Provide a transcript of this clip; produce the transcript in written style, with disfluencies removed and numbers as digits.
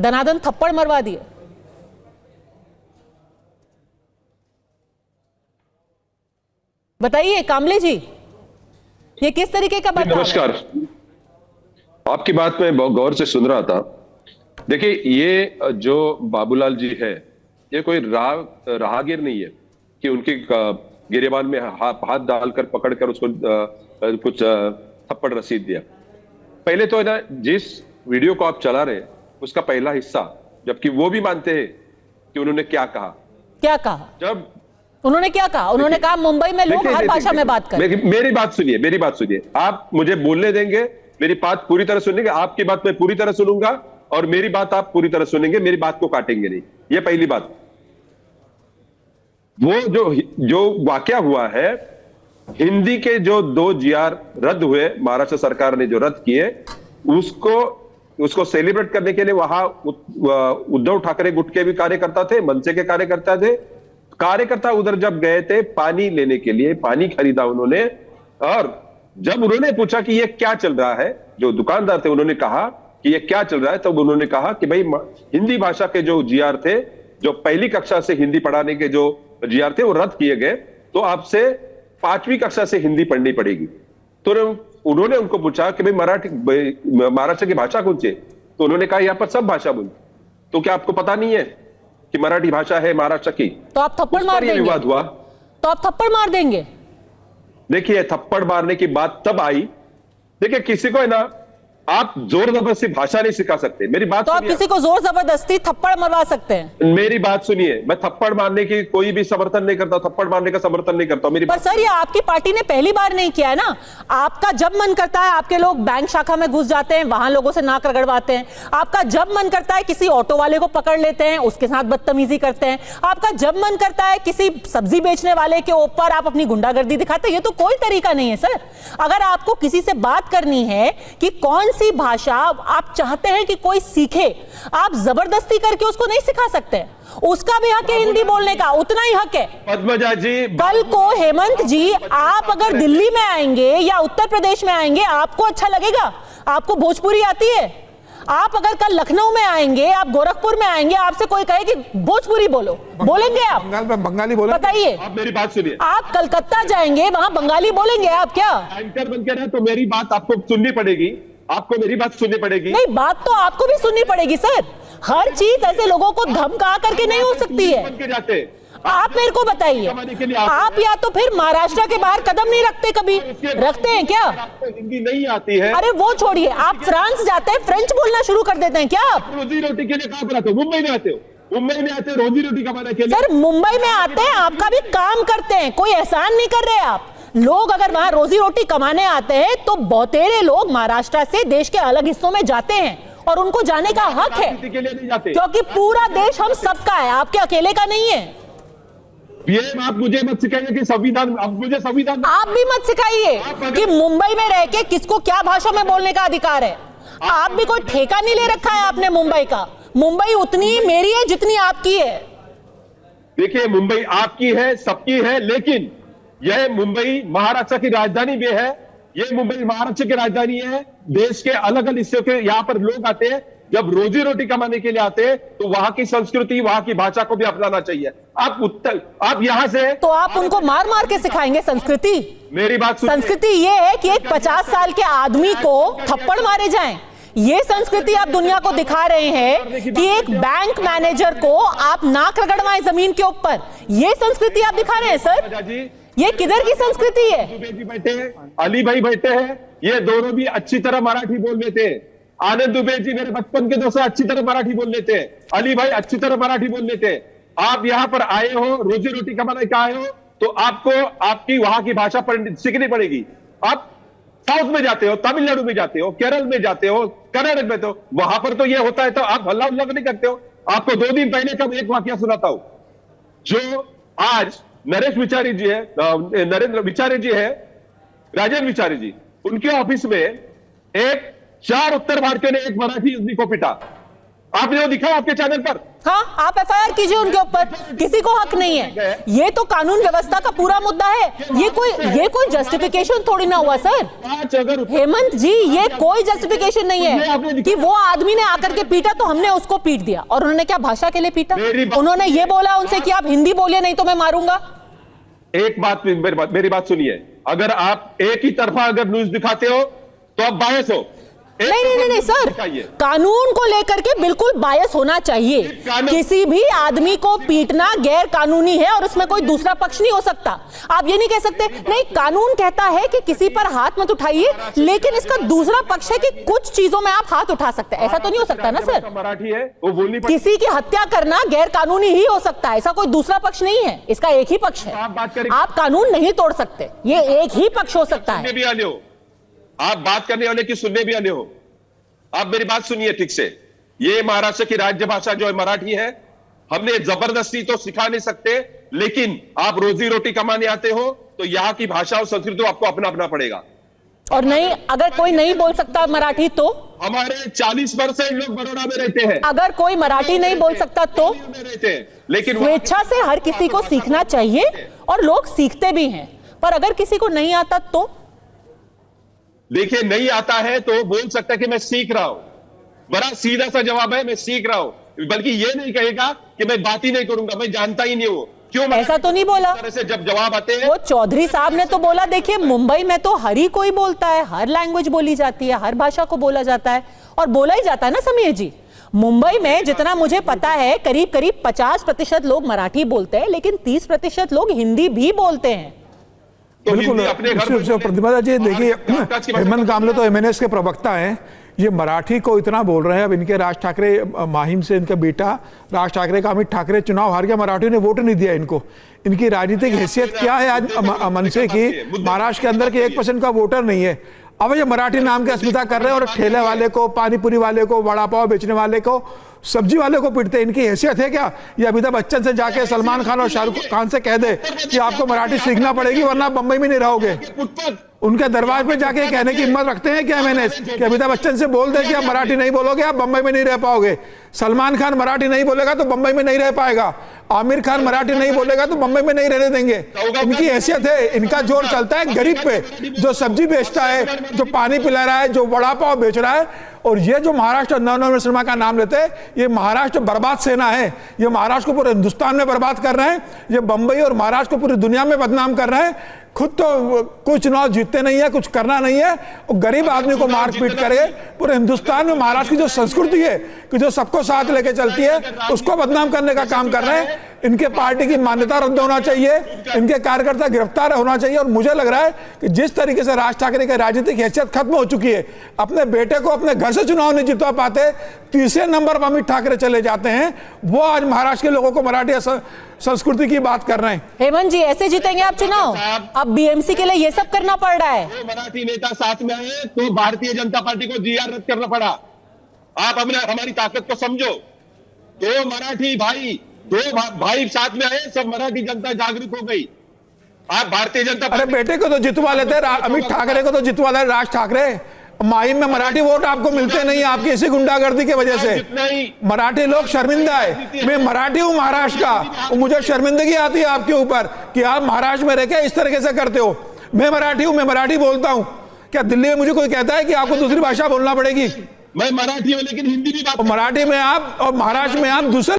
दनादन थप्पड़ मरवा दिए। बताइए कामले जी, ये किस तरीके का बर्ताव है? नमस्कार, आपकी बात में बहुत गौर से सुन रहा था। देखिए, ये जो बाबूलाल जी है, ये कोई राहगीर नहीं है कि उनकी गिरेबान में हाथ डालकर पकड़कर उसको कुछ थप्पड़ रसीद दिया। पहले तो है ना, जिस वीडियो को आप चला रहे उसका पहला हिस्सा, जबकि वो भी मानते हैं कि उन्होंने क्या कहा। जब उन्होंने क्या कहा? उन्होंने कहा मुंबई में लोग हर भाषा में बात करें। मेरी बात सुनिए, आप मुझे बोलने देंगे, मेरी बात पूरी तरह सुनेंगे, आपकी बात मैं पूरी तरह सुनूंगा और मेरी बात आप पूरी तरह सुनेंगे, मेरी बात को काटेंगे नहीं। ये पहली बात। वो जो वाकया हुआ है, हिंदी के जो 2 GR रद्द हुए, महाराष्ट्र सरकार ने जो रद्द किए, उसको सेलिब्रेट करने के लिए वहां उद्धव ठाकरे गुट के भी कार्यकर्ता थे, मनसे के कार्यकर्ता उधर जब गए थे पानी लेने के लिए, पानी खरीदा उन्होंने। और जब उन्होंने पूछा कि ये क्या चल रहा है, जो दुकानदार थे उन्होंने कहा कि ये क्या चल रहा है, तब उन्होंने कहा कि भाई हिंदी भाषा के जो GR थे, जो पहली कक्षा से हिंदी पढ़ाने के जो GR थे वो रद्द किए गए, तो आपसे 5वीं कक्षा से हिंदी पढ़नी पड़ेगी। तो उन्होंने उनको पूछा कि भाई महाराष्ट्र की भाषा कौन सी है? तो उन्होंने कहा यहाँ पर सब भाषा बोलते। तो क्या आपको पता नहीं है कि मराठी भाषा है महाराष्ट्र की? तो आप थप्पड़ मार देंगे? विवाद हुआ तो आप थप्पड़ मार देंगे? देखिए, थप्पड़ मारने की बात तब आई, देखिए किसी को है ना, आप जोर जबरदस्ती भाषा नहीं सिखा सकते। मेरी बात तो आप किसी को जोर जबरदस्ती थप्पड़ मरवा सकते हैं? मेरी बात सुनिए, मैं थप्पड़ मारने की कोई भी समर्थन नहीं करता, थप्पड़ मारने का समर्थन नहीं करता। मेरी पर सर, ये आपकी पार्टी ने पहली बार नहीं किया है ना। आपका जब मन करता है आपके लोग बैंक शाखा में घुस जाते हैं, वहां लोगों से नाक रगड़वाते हैं। आपका जब मन करता है किसी ऑटो वाले को पकड़ लेते हैं, उसके साथ बदतमीजी करते हैं। आपका जब मन करता है किसी सब्जी बेचने वाले के ऊपर आप अपनी गुंडागर्दी दिखाते हैं। ये तो कोई तरीका नहीं है सर। अगर आपको किसी से बात करनी है कि कौन सी भाषा आप चाहते हैं कि कोई सीखे, आप जबरदस्ती करके उसको नहीं सिखा सकते। उसका भी हक है हिंदी बोलने का, उतना ही हक है। पद्मजा जी, कल को हेमंत जी आप अगर दिल्ली में आएंगे या उत्तर प्रदेश में आएंगे, आपको अच्छा लगेगा? आपको भोजपुरी आती है? आप अगर कल लखनऊ में आएंगे, आप गोरखपुर में आएंगे, आपसे कोई कहे कि भोजपुरी बोलो, बोलेंगे आप? बंगाली बोले? बताइए। आप मेरी बात सुनिए। आप कलकत्ता जाएंगे, वहां बंगाली बोलेंगे आप क्या? एंकर बनकर है तो मेरी बात आपको सुननी पड़ेगी, आपको मेरी बात सुननी पड़ेगी। नहीं, बात तो आपको भी सुननी पड़ेगी सर। हर चीज ऐसे लोगों को धमका करके नहीं हो सकती है। आप मेरे को बताइए, आप या तो फिर महाराष्ट्र के बाहर कदम नहीं रखते, कभी रखते हैं क्या? आपको हिंदी नहीं आती है? अरे वो छोड़िए, आप फ्रांस जाते हैं, फ्रेंच बोलना शुरू कर देते हैं क्या आप? रोजी रोटी के लिए कहां पर आते हो? मुंबई में आते हो? मुंबई में आते हो रोजी रोटी कमाने के लिए? सर मुंबई में आते हैं, आपका भी काम करते हैं, कोई एहसान नहीं कर रहे आप। लोग अगर वहां रोजी रोटी कमाने आते हैं तो बहुतेरे लोग महाराष्ट्र से देश के अलग हिस्सों में जाते हैं और उनको जाने का हक है, क्योंकि पूरा देश हम सबका है, आपके अकेले का नहीं है। ये आप मुझे मत सिखाइए कि संविधान, अब मुझे संविधान आप भी मत सिखाइए कि मुंबई में रह के किसको क्या भाषा में बोलने का अधिकार है। आप भी कोई ठेका नहीं ले रखा है आपने मुंबई का। मुंबई उतनी मेरी है जितनी आपकी है। देखिए, मुंबई आपकी है, सबकी है, लेकिन यह मुंबई महाराष्ट्र की राजधानी भी है। यह मुंबई महाराष्ट्र की राजधानी है। देश के अलग अलग हिस्सों के यहाँ पर लोग आते हैं, जब रोजी रोटी कमाने के लिए आते हैं तो वहां की संस्कृति, वहां की भाषा को भी अपनाना चाहिए। आप यहां से तो आप उनको मार मार के सिखाएंगे संस्कृति? मेरी बात सुनिए। संस्कृति ये है कि एक 50 साल के आदमी को थप्पड़ मारे जाएं। ये संस्कृति आप दुनिया को दिखा रहे हैं कि एक बैंक मैनेजर को आप नाक रगड़वाएं जमीन के ऊपर। ये संस्कृति आप दिखा रहे हैं सर। ये किधर की संस्कृति है? दुबे जी बैठे हैं, अली भाई बैठे हैं, ये दोनों भी अच्छी तरह मराठी बोल लेते हैं। आनंद दुबे जी मेरे बचपन के दोस्त अच्छी तरह मराठी बोल लेते हैं। अली भाई अच्छी तरह मराठी बोल लेते हैं। आप यहाँ पर आए हो, रोजी रोटी कमाने का आए हो, तो आपको आपकी वहां की भाषा सीखनी पड़ेगी। आप साउथ में जाते हो, तमिलनाडु में जाते हो, केरल में जाते हो, कर्नाटक में, तो वहां पर तो ये होता है तो आप हल्ला उल्ला नहीं करते हो। आपको 2 दिन पहले का एक वाकया सुनाता हूं। जो आज नरेश विचारी जी है, नरेंद्र विचारे जी है, राजेंद्र विचारे जी, उनके ऑफिस में 4 उत्तर भारतीयों ने एक मराठी आदमी को पीटा। आपने वो दिखा आपके चैनल पर? हाँ, आप एफआईआर कीजिए उनके ऊपर, किसी को हक नहीं है। ये तो कानून व्यवस्था का पूरा मुद्दा है। ये कोई जस्टिफिकेशन थोड़ी ना हुआ सर। हेमंत जी, ये कोई जस्टिफिकेशन नहीं है कि वो आदमी ने आकर के पीटा तो हमने उसको पीट दिया। और उन्होंने क्या भाषा के लिए पीटा? उन्होंने ये बोला उनसे कि आप हिंदी बोलिए नहीं तो मैं मारूंगा। एक बात, मेरी बात सुनिए, अगर आप एक ही तरफा अगर न्यूज दिखाते हो तो आप बायस हो। नहीं सर, कानून को लेकर के बिल्कुल बायस होना चाहिए। किसी भी आदमी को पीटना गैर कानूनी है और उसमें कोई दूसरा पक्ष नहीं हो सकता। आप ये नहीं कह सकते नहीं, कानून कहता है कि किसी पर हाथ मत उठाइए, लेकिन इसका दूसरा पक्ष है कि कुछ चीजों में आप हाथ उठा सकते हैं। ऐसा तो नहीं हो सकता ना सर। मराठी है वो बोलनी, किसी की हत्या करना गैर कानूनी ही हो सकता है, ऐसा कोई दूसरा पक्ष नहीं है। इसका एक ही पक्ष है। आप कानून नहीं तोड़ सकते, ये एक ही पक्ष हो सकता है। आप बात करने वाले की सुनने भी आने हो। आप मेरी बात सुनिए ठीक से। ये महाराष्ट्र की राज्य भाषा जो है मराठी है। हमने जबरदस्ती तो सिखा नहीं सकते, लेकिन आप रोजी रोटी कमाने आते हो तो यहाँ की भाषा और संस्कृति आपको अपना पड़ेगा। और नहीं, अगर कोई नहीं बोल सकता मराठी तो? हमारे 40% लोग बड़ौदा में रहते हैं। अगर कोई मराठी नहीं बोल सकता तो? रहते हैं, लेकिन स्वेच्छा से हर किसी को सीखना चाहिए और लोग सीखते भी हैं। पर अगर किसी को नहीं आता तो? देखिए, नहीं आता है तो बोल सकता है कि मैं सीख रहा हूं। बड़ा सीधा सा जवाब है, मैं सीख रहा हूं। बल्कि ये नहीं कहेगा कि मैं बात ही नहीं करूंगा, मैं जानता ही नहीं हूं। क्यों? ऐसा तो नहीं बोला। तरह से जब जवाब आते हैं, वो चौधरी साहब ने तो बोला, देखिए मुंबई में तो हर ही कोई बोलता है, हर लैंग्वेज बोली जाती है, हर भाषा को बोला जाता है और बोला ही जाता है ना समीर जी। मुंबई में जितना मुझे पता है करीब करीब 50% लोग मराठी बोलते हैं, लेकिन 30% लोग हिंदी भी बोलते हैं। तो बिल्कुल प्रतिभा जी, देखिए हेमंत कामले तो एमएनएस के प्रवक्ता हैं। ये मराठी को इतना बोल रहे हैं। अब इनके राज ठाकरे, माहिम से इनका बेटा राज ठाकरे का अमित ठाकरे चुनाव हार गया, मराठी ने वोट नहीं दिया इनको। इनकी राजनीतिक हैसियत क्या है आज मनसे की? महाराष्ट्र के अंदर के 1% का वोटर नहीं है। अब ये मराठी नाम की अस्मिता कर रहे हैं और ठेले वाले को, पानीपुरी वाले को, वड़ा पाव बेचने वाले को, सब्जी वाले को पीटते हैं। इनकी हैसियत है क्या? ये अमिताभ बच्चन से जाके सलमान खान और शाहरुख खान से कह दे कि आपको मराठी सीखना पड़ेगी वरना आप बंबई में नहीं रहोगे। उनके दरबार पे जाके कहने की हिम्मत रखते हैं क्या मैंने कि अमिताभ बच्चन से बोल दे कि आप मराठी नहीं बोलोगे आप बंबई में नहीं रह पाओगे। सलमान खान मराठी नहीं बोलेगा तो बंबई में नहीं रह पाएगा। आमिर खान मराठी नहीं बोलेगा तो बंबई में नहीं रहने देंगे। इनकी हैसियत है। इनका जोर चलता है गरीब पे, जो सब्जी बेचता है, जो पानी पिला रहा है, जो वड़ा पाव बेच रहा है। और ये जो महाराष्ट्र नवनिर्माण सेना का नाम लेते हैं, ये महाराष्ट्र बर्बाद सेना है। ये महाराष्ट्र को पूरे हिंदुस्तान में बर्बाद कर रहे हैं। ये बंबई और महाराष्ट्र को पूरी दुनिया में बदनाम कर रहे हैं। खुद तो कोई चुनाव जीतते नहीं है, कुछ करना नहीं है, और गरीब आदमी को मार पीट करके पूरे हिंदुस्तान में महाराष्ट्र की जो संस्कृति है कि जो सबको साथ लेके चलती है, उसको बदनाम करने का काम कर रहे हैं। इनके पार्टी की मान्यता रद्द होना चाहिए, इनके कार्यकर्ता गिरफ्तार होना चाहिए। और मुझे लग रहा है कि जिस तरीके से राज ठाकरे की राजनीतिक हैसियत खत्म हो चुकी है, अपने बेटे को अपने घर से चुनाव नहीं जितवा पाते, तीसरे नंबर पर अमित ठाकरे चले जाते हैं। वो आज महाराष्ट्र के लोगों को मराठी संस्कृति की बात कर रहे हैं। हेमंत जी, ऐसे जीतेंगे आप चुनाव? अब बीएमसी के लिए ये सब करना पड़ रहा है। मराठी नेता साथ में आए तो भारतीय जनता पार्टी को जीआर रद्द करना पड़ा। आप हमारी ताकत को समझो। दो मराठी भाई, दो भाई साथ में आए, सब मराठी जनता जागरूक हो गई। आप भारतीय जनता अरे बेटे को तो जितवा लेते हैं, अमित ठाकरे को तो जितवा ले राज ठाकरे। माहिम में मराठी वोट आपको मिलते नहीं, आपकी इसी गुंडागर्दी की वजह से मराठी लोग शर्मिंदा है। मैं मराठी हूँ महाराष्ट्र का, मुझे शर्मिंदगी आती है आपके ऊपर कि आप महाराष्ट्र में रहकर इस तरीके से करते हो। मैं मराठी हूँ, मैं मराठी बोलता हूँ। क्या दिल्ली में मुझे कोई कहता है कि आपको दूसरी भाषा बोलना पड़ेगी? मैं मराठी हूँ लेकिन हिंदी भी बात। मराठी में आप और महाराष्ट्र में आप दूसरे